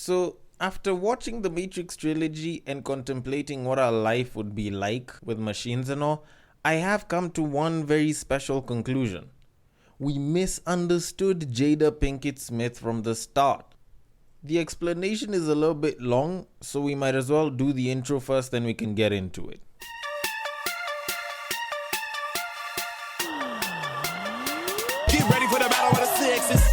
So, after watching the Matrix trilogy and contemplating what our life would be like with machines and all, I have come to one very special conclusion. We misunderstood Jada Pinkett Smith from the start. The explanation is a little bit long, so we might as well do the intro first, then we can get into it. Get ready for the battle of the sexes.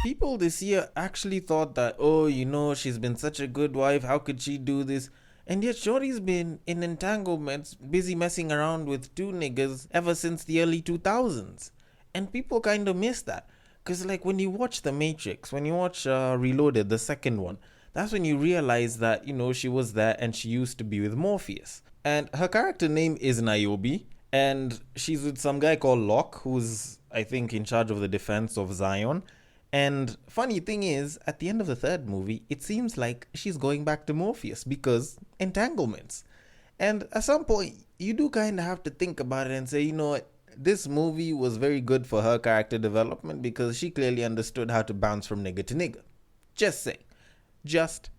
People this year actually thought that, oh, she's been such a good wife, how could she do this? And yet Shorty's been in entanglements, busy messing around with two niggas ever since the early 2000s. And people kind of miss that. Because like when you watch The Matrix, when you watch Reloaded, the second one, that's when you realize that, she was there and she used to be with Morpheus. And her character name is Niobe. And she's with some guy called Locke, who's, I think, in charge of the defense of Zion. And funny thing is, at the end of the third movie, it seems like she's going back to Morpheus because entanglements. And at some point, you do kind of have to think about it and say, you know what, this movie was very good for her character development because she clearly understood how to bounce from nigga to nigga. Just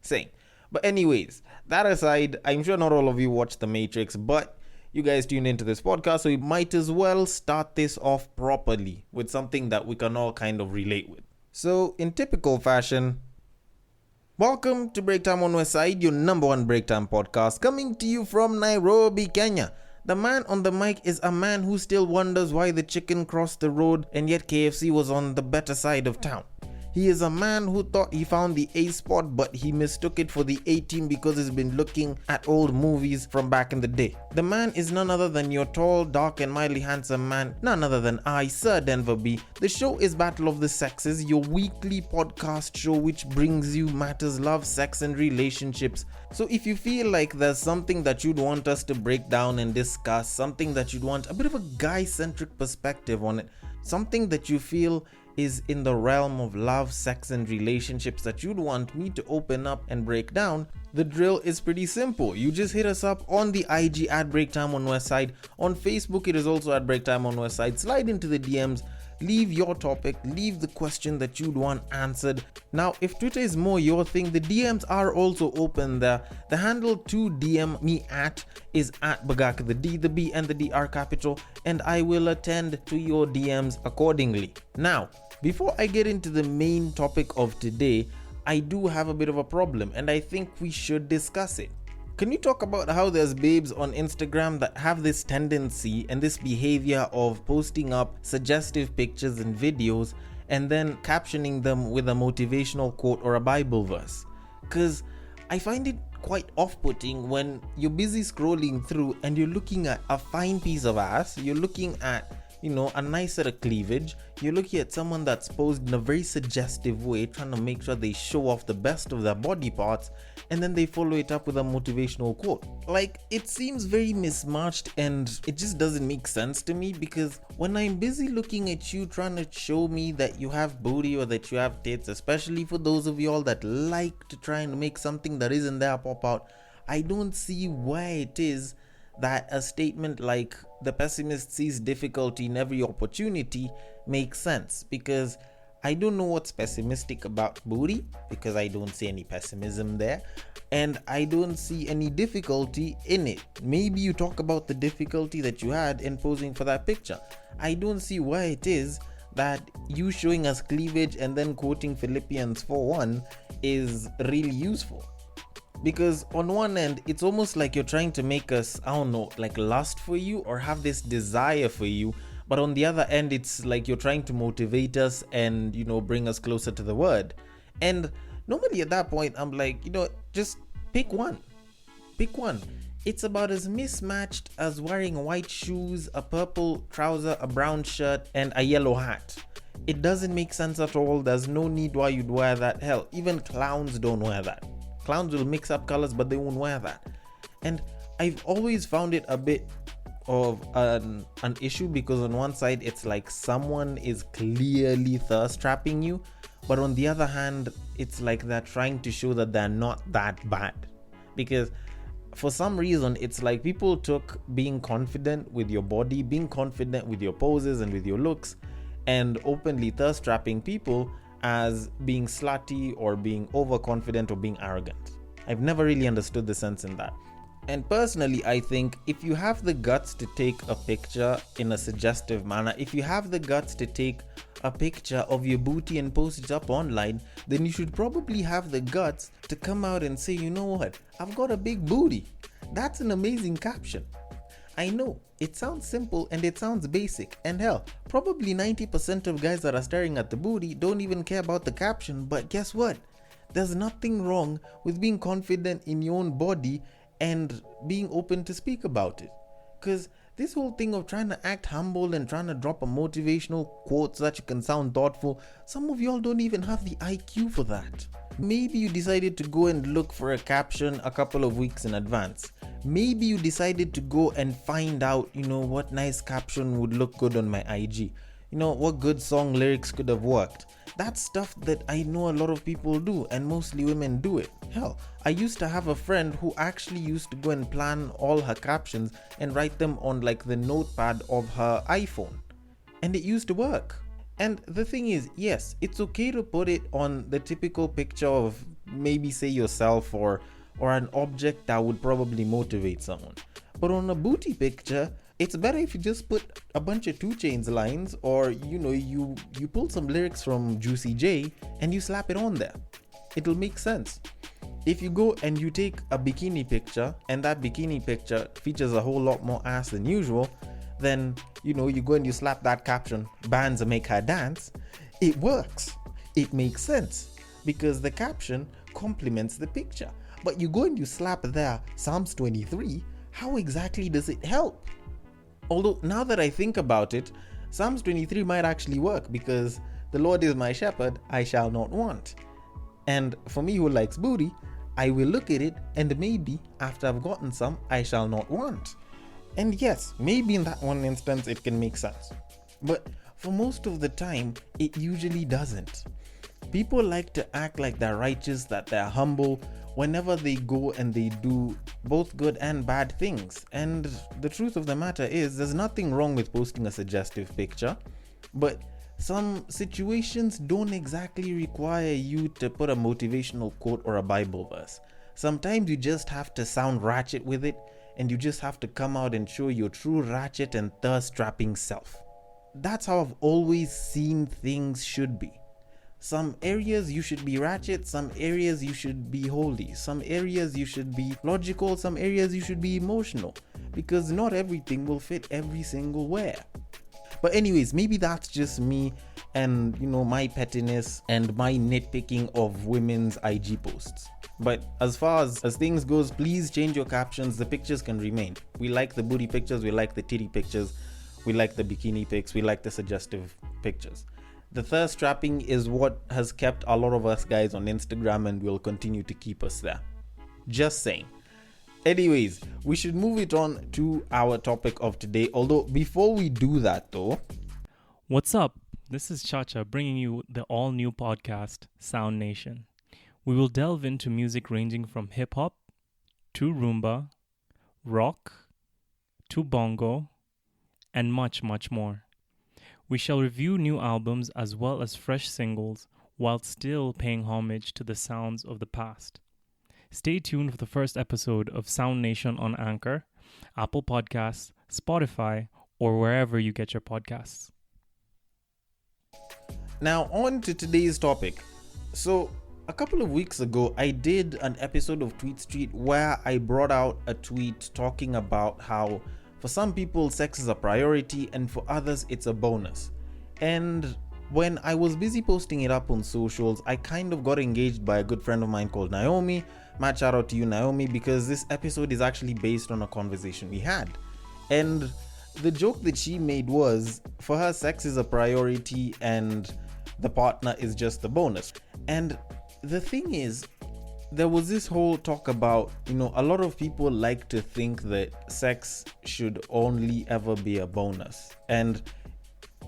saying. But anyways, that aside, I'm sure not all of you watched The Matrix, but you guys tuned into this podcast, so we might as well start this off properly with something that we can all kind of relate with. So, in typical fashion, welcome to Breaktime on Westside, your number one breaktime podcast, coming to you from Nairobi, Kenya. The man on the mic is a man who still wonders why the chicken crossed the road and yet KFC was on the better side of town. He is a man who thought he found the A spot, but he mistook it for the A team because he's been looking at old movies from back in the day. The man is none other than your tall, dark, and mildly handsome man, none other than I, Sir Denver B. The show is Battle of the Sexes, your weekly podcast show which brings you matters love, sex, and relationships. So if you feel like there's something that you'd want us to break down and discuss, something that you'd want a bit of a guy-centric perspective on it, something that you feel is in the realm of love, sex, and relationships that you'd want me to open up and break down, the drill is pretty simple. You just hit us up on the IG at Breaktime on Westside. On Facebook, it is also at Breaktime on Westside. Slide into the DMs, leave your topic, leave the question that you'd want answered. Now, if Twitter is more your thing, the DMs are also open there. The handle to DM me at is at Bagaka, the D, the B, and the D are capital, and I will attend to your DMs accordingly. Now, before I get into the main topic of today, I do have a bit of a problem, and I think we should discuss it. Can we talk about how there's babes on Instagram that have this tendency and this behavior of posting up suggestive pictures and videos and then captioning them with a motivational quote or a Bible verse? Because I find it quite off-putting when you're busy scrolling through and you're looking at a fine piece of ass, you're looking at a nice set of cleavage, you're looking at someone that's posed in a very suggestive way, trying to make sure they show off the best of their body parts, and then they follow it up with a motivational quote. Like, it seems very mismatched and it just doesn't make sense to me, because when I'm busy looking at you trying to show me that you have booty or that you have tits, especially for those of y'all that like to try and make something that isn't there pop out, I don't see why it is that a statement like the pessimist sees difficulty in every opportunity makes sense, because I don't know what's pessimistic about booty, because I don't see any pessimism there, and I don't see any difficulty in it. Maybe you talk about the difficulty that you had in posing for that picture. I don't see why it is that you showing us cleavage and then quoting Philippians 4:1 is really useful. Because on one end, it's almost like you're trying to make us, like lust for you or have this desire for you. But on the other end, it's like you're trying to motivate us and, bring us closer to the word. And normally at that point, I'm like, just pick one. Pick one. It's about as mismatched as wearing white shoes, a purple trouser, a brown shirt, and a yellow hat. It doesn't make sense at all. There's no need why you'd wear that. Hell, even clowns don't wear that. Clowns will mix up colors, but they won't wear that. And I've always found it a bit of an issue, because on one side it's like someone is clearly thirst trapping you, but on the other hand it's like they're trying to show that they're not that bad. Because for some reason, it's like people took being confident with your body, being confident with your poses and with your looks, and openly thirst trapping people as being slutty or being overconfident or being arrogant. I've never really understood the sense in that. And personally, I think if you have the guts to take a picture in a suggestive manner, if you have the guts to take a picture of your booty and post it up online, then you should probably have the guts to come out and say, you know what, I've got a big booty. That's an amazing caption. I know, it sounds simple and it sounds basic, and hell, probably 90% of guys that are staring at the booty don't even care about the caption, but guess what? There's nothing wrong with being confident in your own body and being open to speak about it. Because this whole thing of trying to act humble and trying to drop a motivational quote so that you can sound thoughtful, some of y'all don't even have the IQ for that. Maybe you decided to go and look for a caption a couple of weeks in advance. Maybe you decided to go and find out, what nice caption would look good on my IG. What good song lyrics could have worked. That's stuff that I know a lot of people do, and mostly women do it. Hell, I used to have a friend who actually used to go and plan all her captions and write them on like the notepad of her iPhone. And it used to work. And the thing is, yes, it's okay to put it on the typical picture of maybe say yourself or an object that would probably motivate someone. But on a booty picture, it's better if you just put a bunch of 2 Chainz lines, or you pull some lyrics from Juicy J and you slap it on there. It'll make sense. If you go and you take a bikini picture and that bikini picture features a whole lot more ass than usual, then you go and you slap that caption, "Bands make her dance." It works. It makes sense because the caption complements the picture. But you go and you slap there Psalms 23, how exactly does it help? Although now that I think about it, Psalms 23 might actually work because the Lord is my shepherd, I shall not want. And for me who likes booty, I will look at it and maybe after I've gotten some, I shall not want. And yes, maybe in that one instance it can make sense. But for most of the time, it usually doesn't. People like to act like they're righteous, that they're humble, whenever they go and they do both good and bad things. And the truth of the matter is, there's nothing wrong with posting a suggestive picture, but some situations don't exactly require you to put a motivational quote or a Bible verse. Sometimes you just have to sound ratchet with it, and you just have to come out and show your true ratchet and thirst-trapping self. That's how I've always seen things should be. Some areas you should be ratchet, some areas you should be holy, some areas you should be logical, some areas you should be emotional, because not everything will fit every single wear. But anyways, maybe that's just me and my pettiness and my nitpicking of women's IG posts. But as far as things goes, please change your captions. The pictures can remain. We like the booty pictures, we like the titty pictures, we like the bikini pics, we like the suggestive pictures. The thirst trapping is what has kept a lot of us guys on Instagram and will continue to keep us there. Just saying. Anyways, we should move it on to our topic of today. Although before we do that though... What's up? This is Chacha bringing you the all-new podcast, Sound Nation. We will delve into music ranging from hip-hop to rumba, rock to bongo, and much, much more. We shall review new albums as well as fresh singles while still paying homage to the sounds of the past. Stay tuned for the first episode of Sound Nation on Anchor, Apple Podcasts, Spotify, or wherever you get your podcasts. Now on to today's topic. So a couple of weeks ago, I did an episode of Tweet Street where I brought out a tweet talking about how for some people, sex is a priority, and for others, it's a bonus. And when I was busy posting it up on socials, I kind of got engaged by a good friend of mine called Naomi. Mad shout out to you, Naomi, because this episode is actually based on a conversation we had. And the joke that she made was, for her, sex is a priority and the partner is just a bonus. And the thing is, there was this whole talk about, a lot of people like to think that sex should only ever be a bonus. And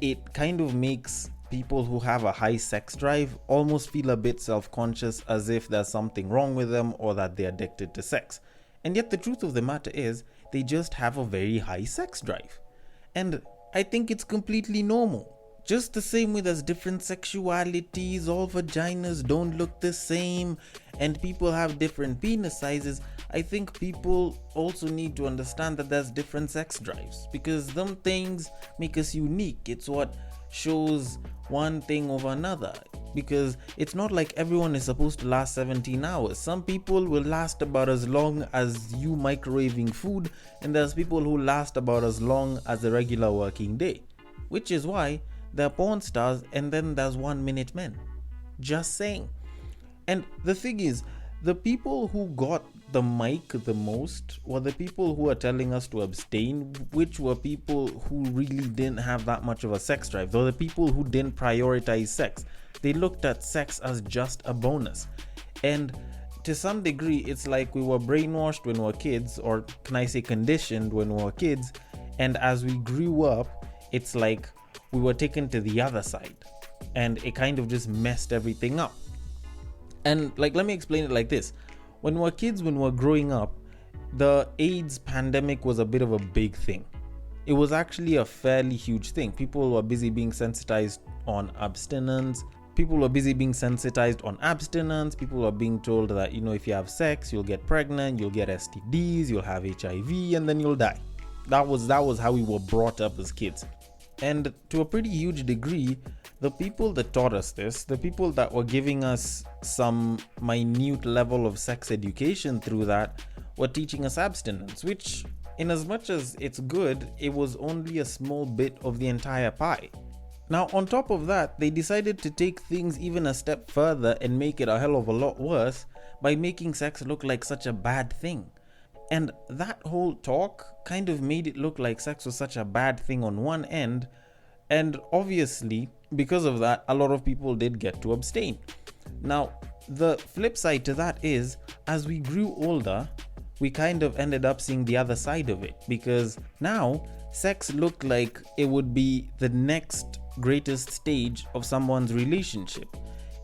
it kind of makes people who have a high sex drive almost feel a bit self-conscious, as if there's something wrong with them or that they're addicted to sex. And yet the truth of the matter is, they just have a very high sex drive. And I think it's completely normal. Just the same way there's different sexualities, all vaginas don't look the same, and people have different penis sizes. I think people also need to understand that there's different sex drives, because them things make us unique. It's what shows one thing over another, because it's not like everyone is supposed to last 17 hours. Some people will last about as long as you microwaving food, and there's people who last about as long as a regular working day, which is why there are porn stars and then there's 1 minute men. Just saying. And the thing is, the people who got the mic the most were the people who are telling us to abstain, which were people who really didn't have that much of a sex drive. Though the people who didn't prioritize sex, they looked at sex as just a bonus. And to some degree, it's like we were brainwashed when we were kids, or can I say conditioned when we were kids, and as we grew up, it's like we were taken to the other side, and it kind of just messed everything up. And like, let me explain it like this. When we were kids, when we were growing up, the AIDS pandemic was a bit of a big thing. It was actually a fairly huge thing. People were busy being sensitized on abstinence. People were being told that, if you have sex, you'll get pregnant, you'll get STDs, you'll have HIV, and then you'll die. That was how we were brought up as kids. And to a pretty huge degree, the people that taught us this, the people that were giving us some minute level of sex education through that, were teaching us abstinence, which, in as much as it's good, it was only a small bit of the entire pie. Now, on top of that, they decided to take things even a step further and make it a hell of a lot worse by making sex look like such a bad thing. And that whole talk kind of made it look like sex was such a bad thing on one end. And obviously, because of that, a lot of people did get to abstain. Now, the flip side to that is, as we grew older, we kind of ended up seeing the other side of it. Because now, sex looked like it would be the next greatest stage of someone's relationship.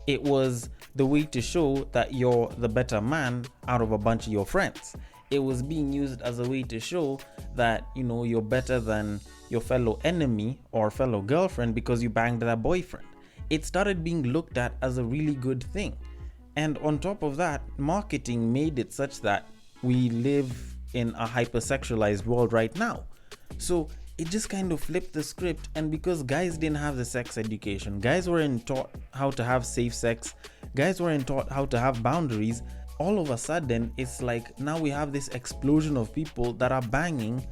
It was the way to show that you're the better man out of a bunch of your friends. It was being used as a way to show that, you're better than your fellow enemy or fellow girlfriend because you banged their boyfriend. It started being looked at as a really good thing. And on top of that, marketing made it such that we live in a hypersexualized world right now. So it just kind of flipped the script, and because guys didn't have the sex education, guys weren't taught how to have safe sex, guys weren't taught how to have boundaries, all of a sudden it's like now we have this explosion of people that are banging,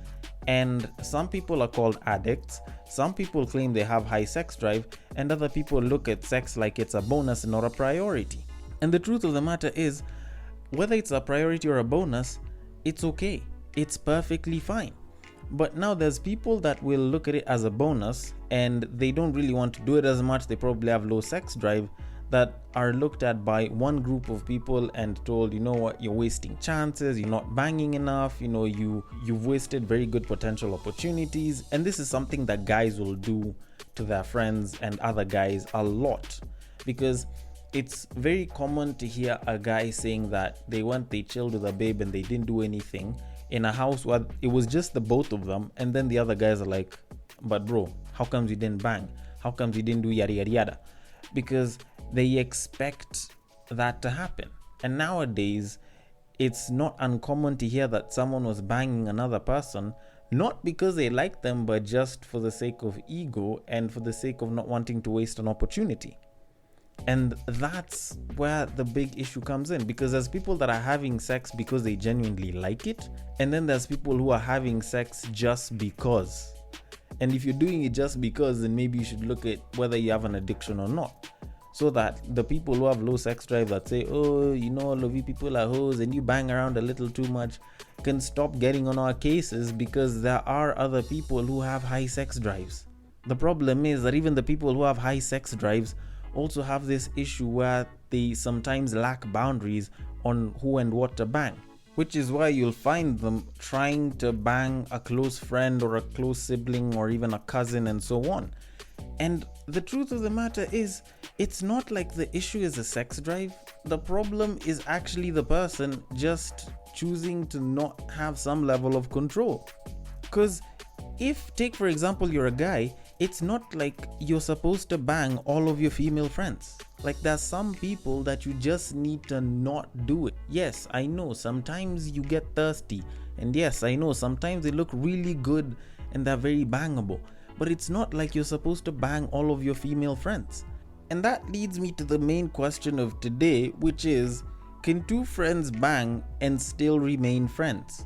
and some people are called addicts, some people claim they have high sex drive, and other people look at sex like it's a bonus and not a priority. And the truth of the matter is, whether it's a priority or a bonus, it's okay, it's perfectly fine. But now there's people that will look at it as a bonus and they don't really want to do it as much, they probably have low sex drive, that are looked at by one group of people and told, you're wasting chances, you're not banging enough, you've wasted very good potential opportunities. And this is something that guys will do to their friends and other guys a lot, because it's very common to hear a guy saying that they chilled with a babe and they didn't do anything in a house where it was just the both of them, and then the other guys are like, but bro, how comes you didn't bang? How comes you didn't do yada yada yada? Because they expect that to happen. And nowadays, it's not uncommon to hear that someone was banging another person, not because they like them, but just for the sake of ego and for the sake of not wanting to waste an opportunity. And that's where the big issue comes in, because there's people that are having sex because they genuinely like it, and then there's people who are having sex just because. And if you're doing it just because, then maybe you should look at whether you have an addiction or not, so that the people who have low sex drive that say, all of you people are hoes and you bang around a little too much, can stop getting on our cases, because there are other people who have high sex drives. The problem is that even the people who have high sex drives also have this issue where they sometimes lack boundaries on who and what to bang, which is why you'll find them trying to bang a close friend or a close sibling or even a cousin and so on. And the truth of the matter is, it's not like the issue is a sex drive. The problem is actually the person just choosing to not have some level of control. Because if, take for example, you're a guy, it's not like you're supposed to bang all of your female friends. Like, there's some people that you just need to not do it. Yes, I know sometimes you get thirsty, and yes, I know sometimes they look really good and they're very bangable, but it's not like you're supposed to bang all of your female friends. And that leads me to the main question of today, which is, can two friends bang and still remain friends?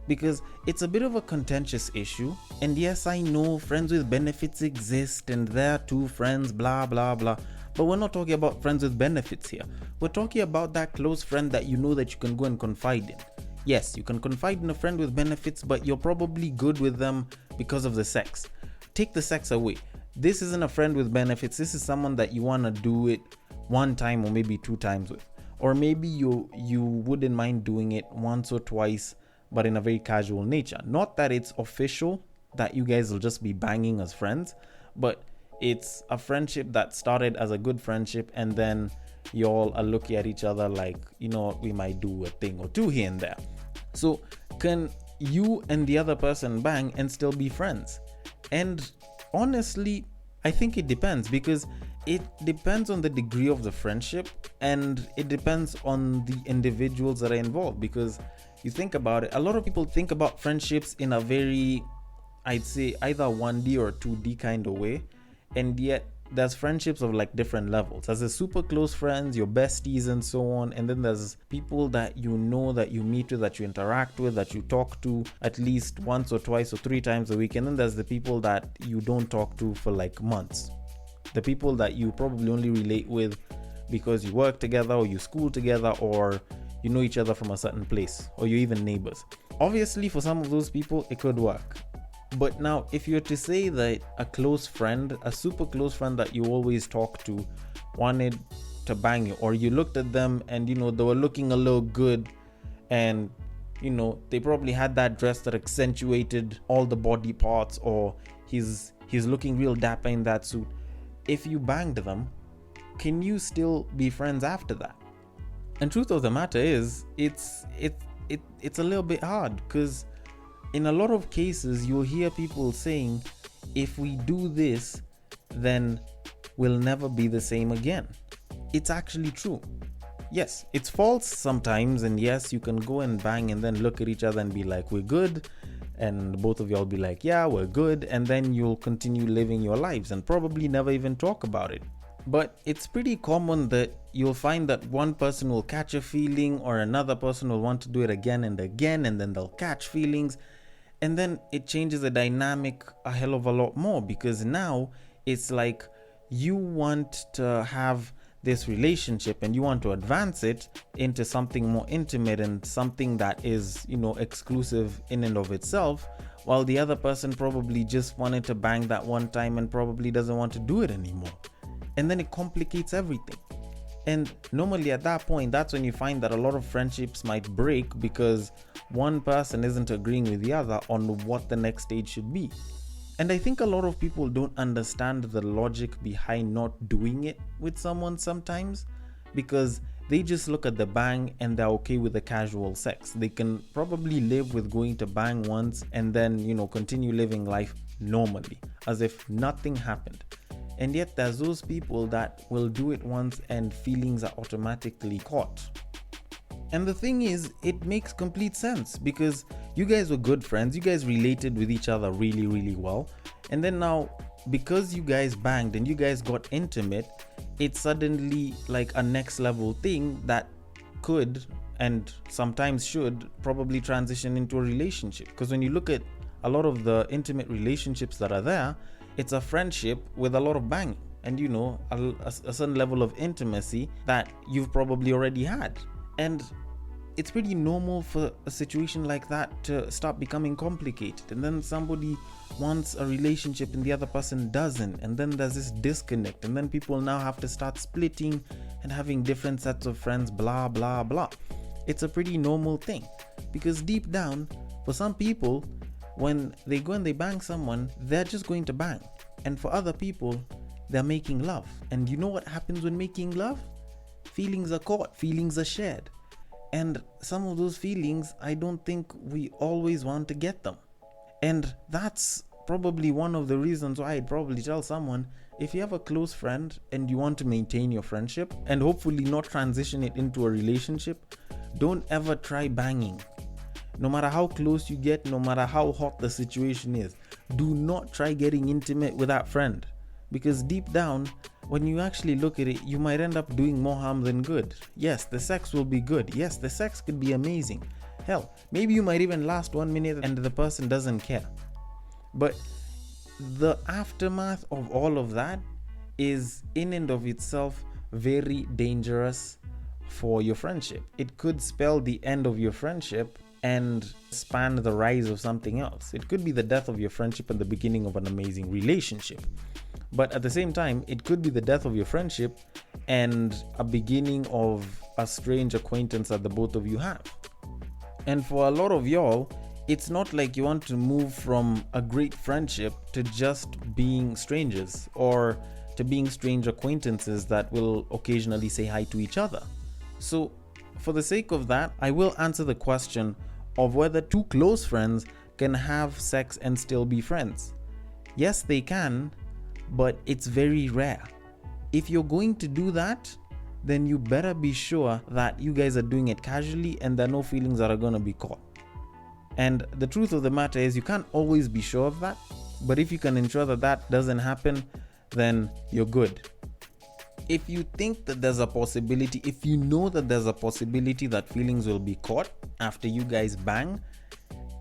Because it's a bit of a contentious issue. And yes, I know friends with benefits exist and they're two friends, blah blah blah, but we're not talking about friends with benefits here. We're talking about that close friend that you know that you can go and confide in. Yes, you can confide in a friend with benefits, but you're probably good with them because of the sex. Take the sex away. This isn't a friend with benefits. This is someone that you want to do it one time or maybe two times with. Or maybe you wouldn't mind doing it once or twice, but in a very casual nature. Not that it's official that you guys will just be banging as friends, but it's a friendship that started as a good friendship, and then y'all are looking at each other like, you know, we might do a thing or two here and there. So can you and the other person bang and still be friends? And honestly, I think it depends, because it depends on the degree of the friendship and it depends on the individuals that are involved. Because you think about it, a lot of people think about friendships in a very, I'd say, either 1D or 2D kind of way, and yet there's friendships of like different levels. There's the super close friends, your besties and so on, and then there's people that you know, that you meet with, that you interact with, that you talk to at least once or twice or three times a week, and then there's the people that you don't talk to for like months. The people that you probably only relate with because you work together or you school together or you know each other from a certain place, or you're even neighbors. Obviously, for some of those people, it could work. But now, if you're to say that a close friend, a super close friend that you always talk to, wanted to bang you, or you looked at them and, you know, they were looking a little good, and, you know, they probably had that dress that accentuated all the body parts, or he's looking real dapper in that suit. If you banged them, can you still be friends after that? And truth of the matter is, it's a little bit hard, because in a lot of cases you'll hear people saying, if we do this, then we'll never be the same again. It's actually true. Yes, it's false sometimes, and yes, you can go and bang and then look at each other and be like, we're good, and both of y'all be like, yeah, we're good, and then you'll continue living your lives and probably never even talk about it. But it's pretty common that you'll find that one person will catch a feeling, or another person will want to do it again and again, and then they'll catch feelings, and then it changes the dynamic a hell of a lot more, because now it's like you want to have this relationship and you want to advance it into something more intimate and something that is, you know, exclusive in and of itself, while the other person probably just wanted to bang that one time and probably doesn't want to do it anymore. And then it complicates everything. And normally at that point, that's when you find that a lot of friendships might break, because one person isn't agreeing with the other on what the next stage should be. And I think a lot of people don't understand the logic behind not doing it with someone sometimes, because they just look at the bang and they're okay with the casual sex. They can probably live with going to bang once and then, you know, continue living life normally as if nothing happened. And yet there's those people that will do it once and feelings are automatically caught. And the thing is, it makes complete sense, because you guys were good friends, you guys related with each other really, really well. And then now, because you guys banged and you guys got intimate, it's suddenly like a next level thing that could, and sometimes should, probably transition into a relationship. Because when you look at a lot of the intimate relationships that are there, it's a friendship with a lot of banging and, you know, a certain level of intimacy that you've probably already had. And it's pretty normal for a situation like that to start becoming complicated, and then somebody wants a relationship and the other person doesn't, and then there's this disconnect, and then people now have to start splitting and having different sets of friends, blah blah blah. It's a pretty normal thing, because deep down, for some people, when they go and they bang someone, they're just going to bang. And for other people, they're making love. And you know what happens when making love? Feelings are caught, feelings are shared. And some of those feelings, I don't think we always want to get them. And that's probably one of the reasons why I'd probably tell someone, if you have a close friend and you want to maintain your friendship and hopefully not transition it into a relationship, don't ever try banging. No matter how close you get, no matter how hot the situation is, do not try getting intimate with that friend. Because deep down, when you actually look at it, you might end up doing more harm than good. Yes, the sex will be good. Yes, the sex could be amazing. Hell, maybe you might even last 1 minute and the person doesn't care. But the aftermath of all of that is in and of itself very dangerous for your friendship. It could spell the end of your friendship and span the rise of something else. It could be the death of your friendship and the beginning of an amazing relationship. But at the same time, it could be the death of your friendship and a beginning of a strange acquaintance that the both of you have. And for a lot of y'all, it's not like you want to move from a great friendship to just being strangers or to being strange acquaintances that will occasionally say hi to each other. So, for the sake of that, I will answer the question of whether two close friends can have sex and still be friends. Yes, they can, but it's very rare. If you're going to do that, then you better be sure that you guys are doing it casually and there are no feelings that are going to be caught. And the truth of the matter is, you can't always be sure of that, but if you can ensure that that doesn't happen, then you're good. If you think that there's a possibility, if you know that there's a possibility that feelings will be caught after you guys bang,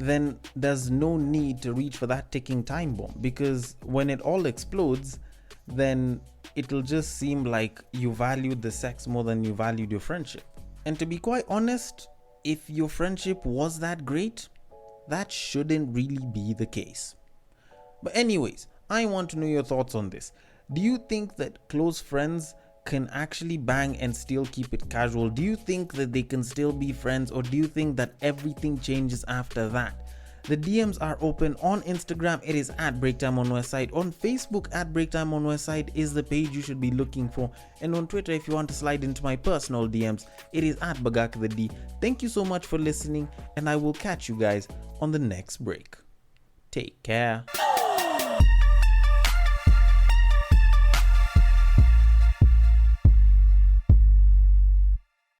then there's no need to reach for that ticking time bomb, because when it all explodes, then it'll just seem like you valued the sex more than you valued your friendship. And to be quite honest, if your friendship was that great, that shouldn't really be the case. But anyways, I want to know your thoughts on this. Do you think that close friends can actually bang and still keep it casual? Do you think that they can still be friends, or do you think that everything changes after that? The DMs are open. On Instagram, it is at Breaktime on Westside. On Facebook, at Breaktime on Westside is the page you should be looking for. And on Twitter, if you want to slide into my personal DMs, it is at Bagak the D. Thank you so much for listening, and I will catch you guys on the next break. Take care.